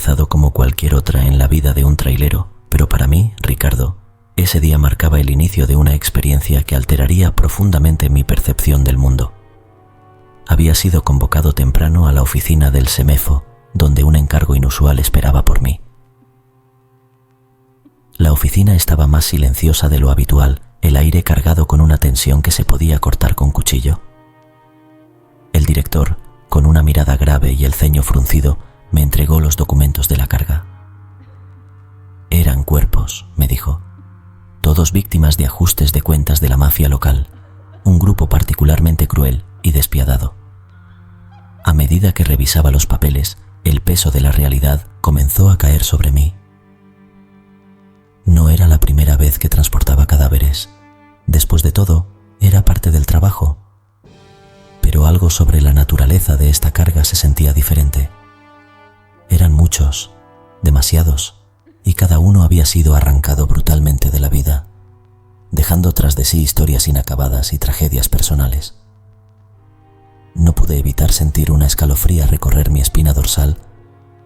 empezado como cualquier otra en la vida de un trailero, pero para mí, Ricardo, ese día marcaba el inicio de una experiencia que alteraría profundamente mi percepción del mundo. Había sido convocado temprano a la oficina del SEMEFO, donde un encargo inusual esperaba por mí. La oficina estaba más silenciosa de lo habitual, el aire cargado con una tensión que se podía cortar con cuchillo. El director, con una mirada grave y el ceño fruncido, me entregó los documentos de la carga. Eran cuerpos, me dijo, todos víctimas de ajustes de cuentas de la mafia local, un grupo particularmente cruel y despiadado. A medida que revisaba los papeles, el peso de la realidad comenzó a caer sobre mí. No era la primera vez que transportaba cadáveres. Después de todo, era parte del trabajo. Pero algo sobre la naturaleza de esta carga se sentía diferente. Eran muchos, demasiados, y cada uno había sido arrancado brutalmente de la vida, dejando tras de sí historias inacabadas y tragedias personales. No pude evitar sentir una escalofría recorrer mi espina dorsal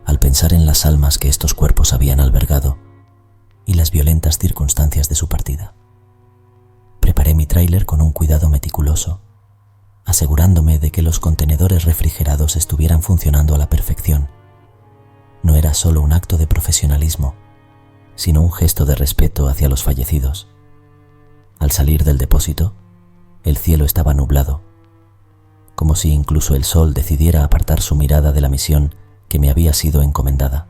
al pensar en las almas que estos cuerpos habían albergado y las violentas circunstancias de su partida. Preparé mi tráiler con un cuidado meticuloso, asegurándome de que los contenedores refrigerados estuvieran funcionando a la perfección. No era solo un acto de profesionalismo, sino un gesto de respeto hacia los fallecidos. Al salir del depósito, el cielo estaba nublado, como si incluso el sol decidiera apartar su mirada de la misión que me había sido encomendada.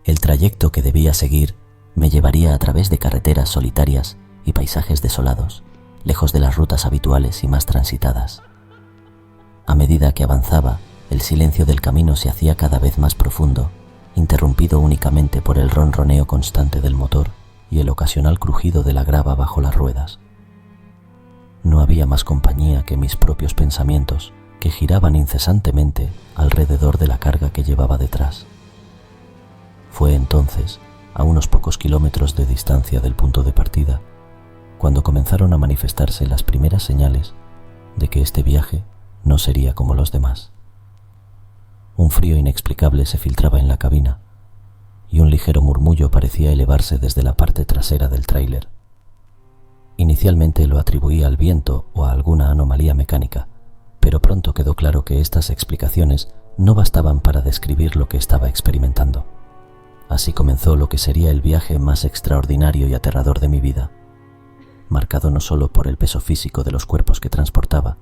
El trayecto que debía seguir me llevaría a través de carreteras solitarias y paisajes desolados, lejos de las rutas habituales y más transitadas. A medida que avanzaba, el silencio del camino se hacía cada vez más profundo, interrumpido únicamente por el ronroneo constante del motor y el ocasional crujido de la grava bajo las ruedas. No había más compañía que mis propios pensamientos, que giraban incesantemente alrededor de la carga que llevaba detrás. Fue entonces, a unos pocos kilómetros de distancia del punto de partida, cuando comenzaron a manifestarse las primeras señales de que este viaje no sería como los demás. Un frío inexplicable se filtraba en la cabina y un ligero murmullo parecía elevarse desde la parte trasera del tráiler. Inicialmente lo atribuía al viento o a alguna anomalía mecánica, pero pronto quedó claro que estas explicaciones no bastaban para describir lo que estaba experimentando. Así comenzó lo que sería el viaje más extraordinario y aterrador de mi vida, marcado no solo por el peso físico de los cuerpos que transportaba,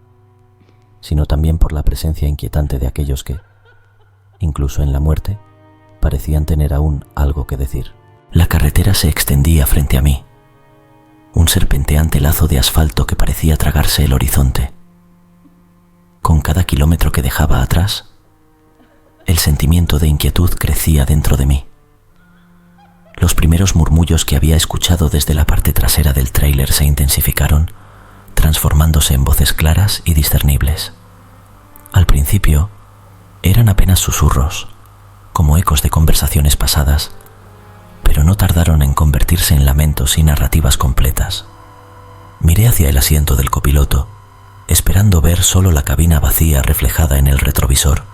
sino también por la presencia inquietante de aquellos que, incluso en la muerte, parecían tener aún algo que decir. La carretera se extendía frente a mí, un serpenteante lazo de asfalto que parecía tragarse el horizonte. Con cada kilómetro que dejaba atrás, el sentimiento de inquietud crecía dentro de mí. Los primeros murmullos que había escuchado desde la parte trasera del tráiler se intensificaron, transformándose en voces claras y discernibles. Al principio, eran apenas susurros, como ecos de conversaciones pasadas, pero no tardaron en convertirse en lamentos y narrativas completas. Miré hacia el asiento del copiloto, esperando ver solo la cabina vacía reflejada en el retrovisor,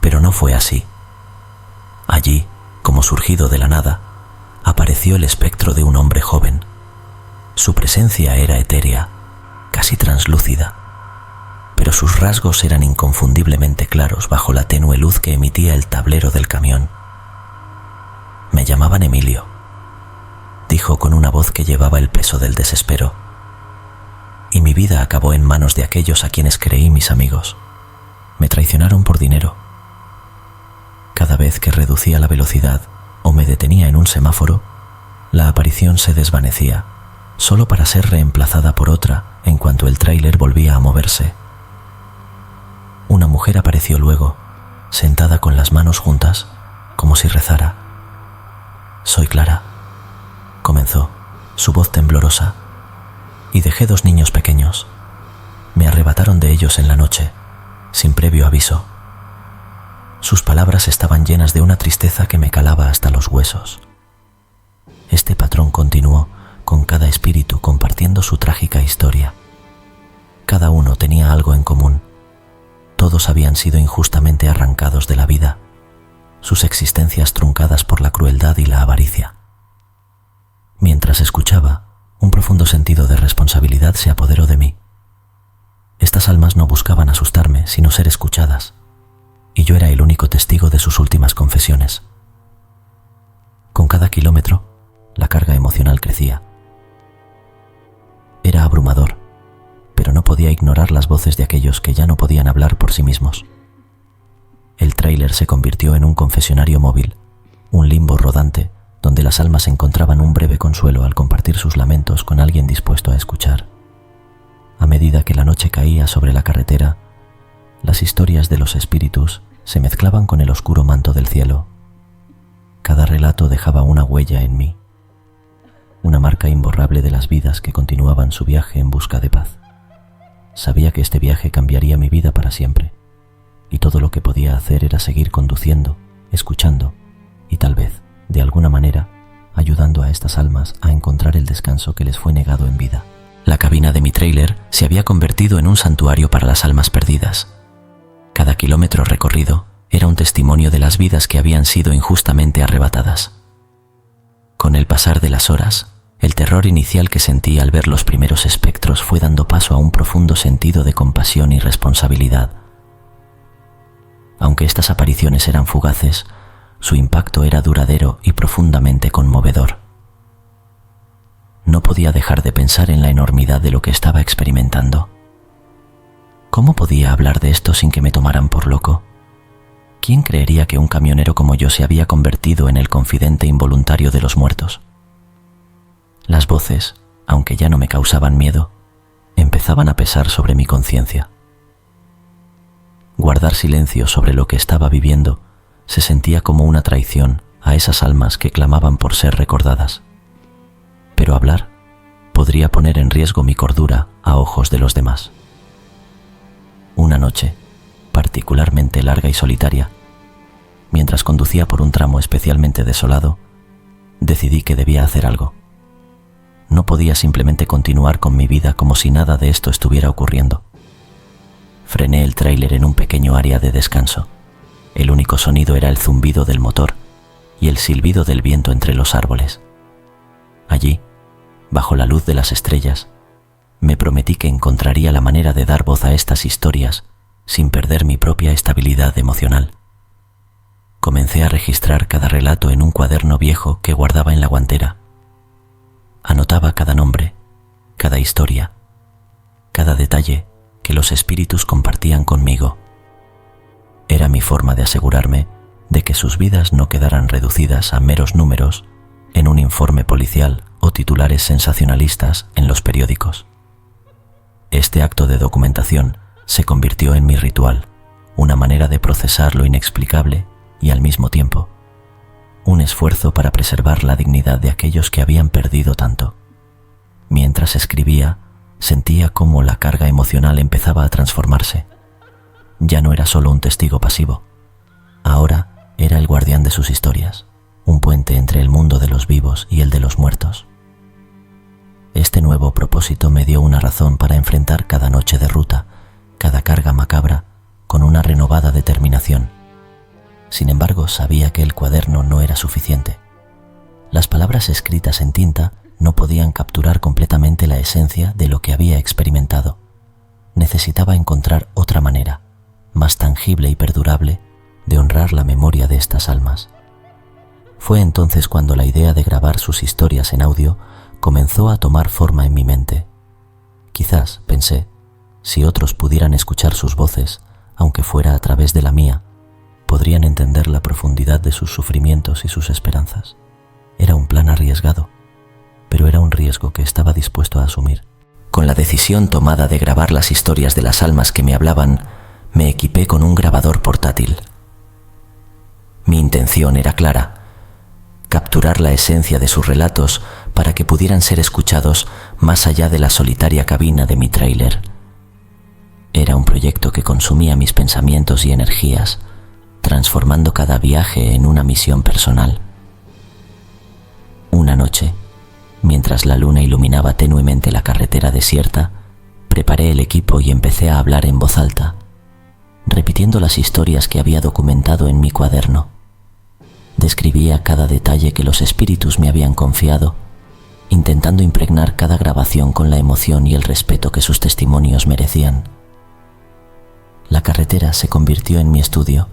pero no fue así. Allí, como surgido de la nada, apareció el espectro de un hombre joven. Su presencia era etérea, casi translúcida, pero sus rasgos eran inconfundiblemente claros bajo la tenue luz que emitía el tablero del camión. Me llamaban Emilio, dijo con una voz que llevaba el peso del desespero, y mi vida acabó en manos de aquellos a quienes creí mis amigos. Me traicionaron por dinero. Cada vez que reducía la velocidad o me detenía en un semáforo, la aparición se desvanecía, solo para ser reemplazada por otra en cuanto el tráiler volvía a moverse. Una mujer apareció luego, sentada con las manos juntas, como si rezara. «Soy Clara», comenzó, su voz temblorosa, «y dejé 2 niños pequeños. Me arrebataron de ellos en la noche, sin previo aviso». Sus palabras estaban llenas de una tristeza que me calaba hasta los huesos. Este patrón continuó, con cada espíritu compartiendo su trágica historia. Cada uno tenía algo en común. Todos habían sido injustamente arrancados de la vida. sus existencias truncadas por la crueldad y la avaricia. Mientras escuchaba, un profundo sentido de responsabilidad se apoderó de mí. Estas almas no buscaban asustarme, sino ser escuchadas, y yo era el único testigo de sus últimas confesiones. Con cada kilómetro, la carga emocional crecía. Era abrumador, pero no podía ignorar las voces de aquellos que ya no podían hablar por sí mismos. El tráiler se convirtió en un confesionario móvil, un limbo rodante donde las almas encontraban un breve consuelo al compartir sus lamentos con alguien dispuesto a escuchar. A medida que la noche caía sobre la carretera, las historias de los espíritus se mezclaban con el oscuro manto del cielo. Cada relato dejaba una huella en mí, una marca imborrable de las vidas que continuaban su viaje en busca de paz. Sabía que este viaje cambiaría mi vida para siempre, y todo lo que podía hacer era seguir conduciendo, escuchando y tal vez, de alguna manera, ayudando a estas almas a encontrar el descanso que les fue negado en vida. La cabina de mi tráiler se había convertido en un santuario para las almas perdidas. Cada kilómetro recorrido era un testimonio de las vidas que habían sido injustamente arrebatadas. Con el pasar de las horas, el terror inicial que sentí al ver los primeros espectros fue dando paso a un profundo sentido de compasión y responsabilidad. Aunque estas apariciones eran fugaces, su impacto era duradero y profundamente conmovedor. No podía dejar de pensar en la enormidad de lo que estaba experimentando. ¿Cómo podía hablar de esto sin que me tomaran por loco? ¿Quién creería que un camionero como yo se había convertido en el confidente involuntario de los muertos? Las voces, aunque ya no me causaban miedo, empezaban a pesar sobre mi conciencia. Guardar silencio sobre lo que estaba viviendo se sentía como una traición a esas almas que clamaban por ser recordadas. Pero hablar podría poner en riesgo mi cordura a ojos de los demás. Una noche, particularmente larga y solitaria, mientras conducía por un tramo especialmente desolado, decidí que debía hacer algo. No podía simplemente continuar con mi vida como si nada de esto estuviera ocurriendo. Frené el tráiler en un pequeño área de descanso. El único sonido era el zumbido del motor y el silbido del viento entre los árboles. Allí, bajo la luz de las estrellas, me prometí que encontraría la manera de dar voz a estas historias sin perder mi propia estabilidad emocional. Comencé a registrar cada relato en un cuaderno viejo que guardaba en la guantera. Anotaba cada nombre, cada historia, cada detalle que los espíritus compartían conmigo. Era mi forma de asegurarme de que sus vidas no quedaran reducidas a meros números en un informe policial o titulares sensacionalistas en los periódicos. Este acto de documentación se convirtió en mi ritual, una manera de procesar lo inexplicable y al mismo tiempo, un esfuerzo para preservar la dignidad de aquellos que habían perdido tanto. Mientras escribía, sentía cómo la carga emocional empezaba a transformarse. Ya no era solo un testigo pasivo. Ahora era el guardián de sus historias, un puente entre el mundo de los vivos y el de los muertos. Este nuevo propósito me dio una razón para enfrentar cada noche de ruta, cada carga macabra, con una renovada determinación. Sin embargo, sabía que el cuaderno no era suficiente. Las palabras escritas en tinta no podían capturar completamente la esencia de lo que había experimentado. Necesitaba encontrar otra manera, más tangible y perdurable, de honrar la memoria de estas almas. Fue entonces cuando la idea de grabar sus historias en audio comenzó a tomar forma en mi mente. Quizás, pensé, si otros pudieran escuchar sus voces, aunque fuera a través de la mía, podrían entender la profundidad de sus sufrimientos y sus esperanzas. Era un plan arriesgado, pero era un riesgo que estaba dispuesto a asumir. Con la decisión tomada de grabar las historias de las almas que me hablaban, me equipé con un grabador portátil. Mi intención era clara: capturar la esencia de sus relatos para que pudieran ser escuchados más allá de la solitaria cabina de mi tráiler. Era un proyecto que consumía mis pensamientos y energías, transformando cada viaje en una misión personal. Una noche, mientras la luna iluminaba tenuemente la carretera desierta, preparé el equipo y empecé a hablar en voz alta, repitiendo las historias que había documentado en mi cuaderno. Describía cada detalle que los espíritus me habían confiado, intentando impregnar cada grabación con la emoción y el respeto que sus testimonios merecían. La carretera se convirtió en mi estudio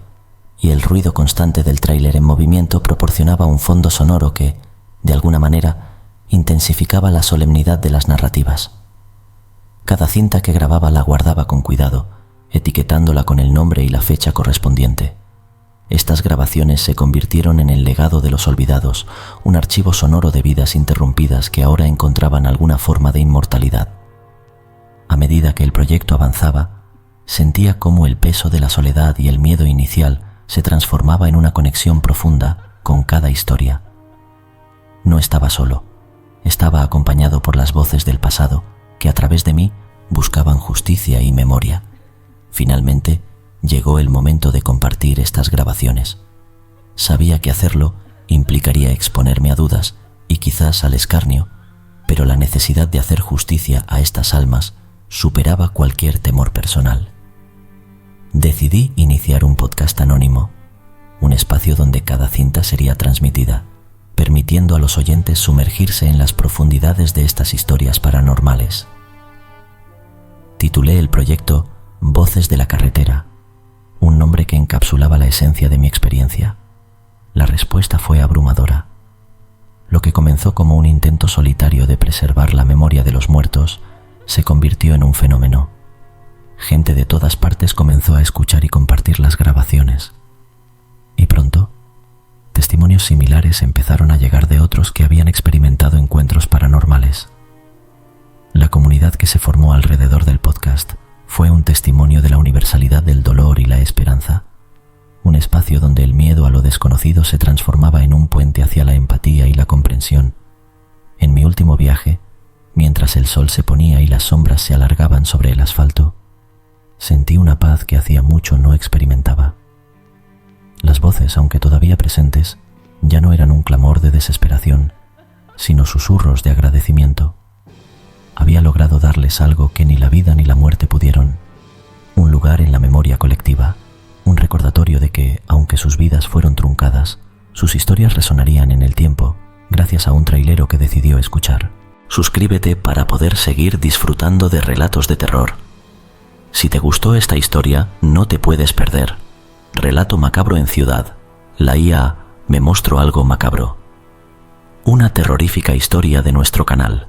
y el ruido constante del tráiler en movimiento proporcionaba un fondo sonoro que, de alguna manera, intensificaba la solemnidad de las narrativas. Cada cinta que grababa la guardaba con cuidado, etiquetándola con el nombre y la fecha correspondiente. Estas grabaciones se convirtieron en el legado de los olvidados, un archivo sonoro de vidas interrumpidas que ahora encontraban alguna forma de inmortalidad. A medida que el proyecto avanzaba, sentía cómo el peso de la soledad y el miedo inicial se transformaba en una conexión profunda con cada historia. No estaba solo, estaba acompañado por las voces del pasado que a través de mí buscaban justicia y memoria. Finalmente, llegó el momento de compartir estas grabaciones. Sabía que hacerlo implicaría exponerme a dudas y quizás al escarnio, pero la necesidad de hacer justicia a estas almas superaba cualquier temor personal. Decidí iniciar un podcast anónimo, un espacio donde cada cinta sería transmitida, permitiendo a los oyentes sumergirse en las profundidades de estas historias paranormales. Titulé el proyecto Voces de la Carretera, un nombre que encapsulaba la esencia de mi experiencia. La respuesta fue abrumadora. Lo que comenzó como un intento solitario de preservar la memoria de los muertos se convirtió en un fenómeno. Gente de todas partes comenzó a escuchar y compartir las grabaciones. Y pronto, testimonios similares empezaron a llegar de otros que habían experimentado encuentros paranormales. La comunidad que se formó alrededor del podcast fue un testimonio de la universalidad del dolor y la esperanza, un espacio donde el miedo a lo desconocido se transformaba en un puente hacia la empatía y la comprensión. En mi último viaje, mientras el sol se ponía y las sombras se alargaban sobre el asfalto, sentí una paz que hacía mucho no experimentaba. Las voces, aunque todavía presentes, ya no eran un clamor de desesperación, sino susurros de agradecimiento. Había logrado darles algo que ni la vida ni la muerte pudieron, un lugar en la memoria colectiva, un recordatorio de que, aunque sus vidas fueron truncadas, sus historias resonarían en el tiempo, gracias a un trailero que decidió escuchar. Suscríbete para poder seguir disfrutando de relatos de terror. Si te gustó esta historia, no te puedes perder. Relato macabro en ciudad. La IA me mostró algo macabro. Una terrorífica historia de nuestro canal.